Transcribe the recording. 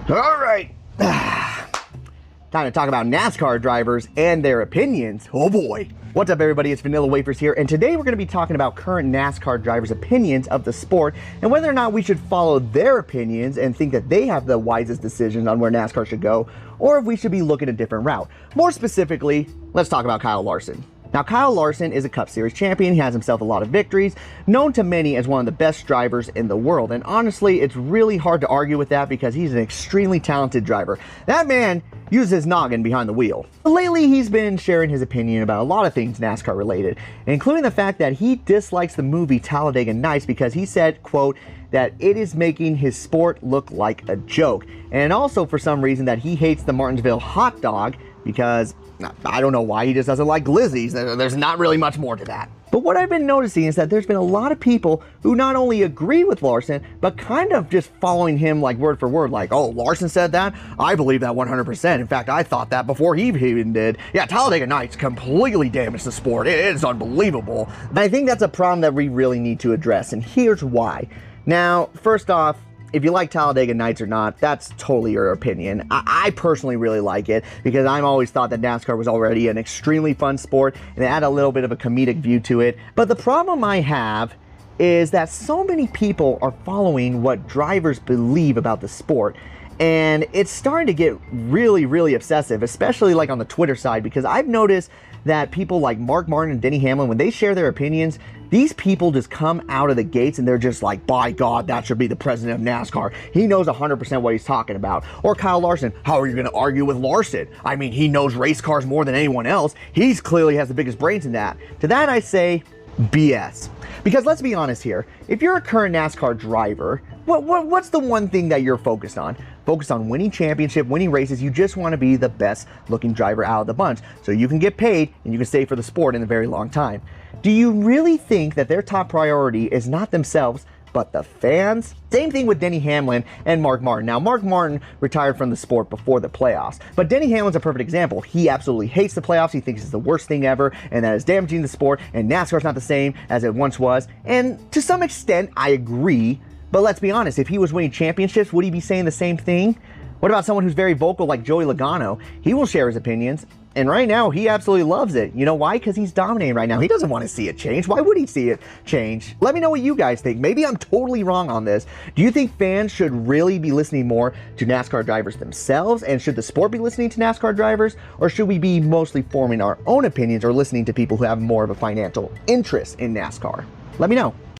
All right. Time to talk about NASCAR drivers and their opinions. Oh boy. What's up, everybody? It's Vanilla Wafers here, and today we're going to be talking about current NASCAR drivers' opinions of the sport and whether or not we should follow their opinions and think that they have the wisest decisions on where NASCAR should go, or if we should be looking a different route. More specifically, let's talk about Kyle Larson. Now, Kyle Larson is a Cup Series champion. He has himself a lot of victories, known to many as one of the best drivers in the world. And honestly, it's really hard to argue with that because he's an extremely talented driver. That man uses his noggin behind the wheel. Lately, he's been sharing his opinion about a lot of things NASCAR related, including the fact that he dislikes the movie Talladega Nights because he said, quote, that it is making his sport look like a joke. And also, for some reason, that he hates the Martinsville hot dog because I don't know why, he just doesn't like glizzies. There's not really much more to that. But what I've been noticing is that there's been a lot of people who not only agree with Larson, but kind of just following him like word for word, like, oh, Larson said that? I believe that 100%. In fact, I thought that before he even did. Yeah, Talladega Nights completely damaged the sport. It is unbelievable. And I think that's a problem that we really need to address, and here's why. Now, first off, if you like Talladega Nights or not, that's totally your opinion. I personally really like it because I've always thought that NASCAR was already an extremely fun sport and it had a little bit of a comedic view to it. But the problem I have is that so many people are following what drivers believe about the sport. And it's starting to get really, really obsessive, especially like on the Twitter side, because I've noticed that people like Mark Martin and Denny Hamlin, when they share their opinions, these people just come out of the gates and they're just like, by God, that should be the president of NASCAR. He knows 100% what he's talking about. Or Kyle Larson, how are you going to argue with Larson? I mean, he knows race cars more than anyone else. He's clearly has the biggest brains in that. To that I say, BS. Because let's be honest here, if you're a current NASCAR driver, what's the one thing that you're focused on? Focused on winning championship, winning races. You just want to be the best looking driver out of the bunch so you can get paid and you can stay for the sport in a very long time. Do you really think that their top priority is not themselves, but the fans? Same thing with Denny Hamlin and Mark Martin. Now, Mark Martin retired from the sport before the playoffs, but Denny Hamlin's a perfect example. He absolutely hates the playoffs. He thinks it's the worst thing ever, and that is damaging the sport, and NASCAR's not the same as it once was. And to some extent, I agree, but let's be honest, if he was winning championships, would he be saying the same thing? What about someone who's very vocal like Joey Logano? He will share his opinions, and right now, he absolutely loves it. You know why? Because he's dominating right now. He doesn't want to see it change. Why would he see it change? Let me know what you guys think. Maybe I'm totally wrong on this. Do you think fans should really be listening more to NASCAR drivers themselves? And should the sport be listening to NASCAR drivers? Or should we be mostly forming our own opinions or listening to people who have more of a financial interest in NASCAR? Let me know.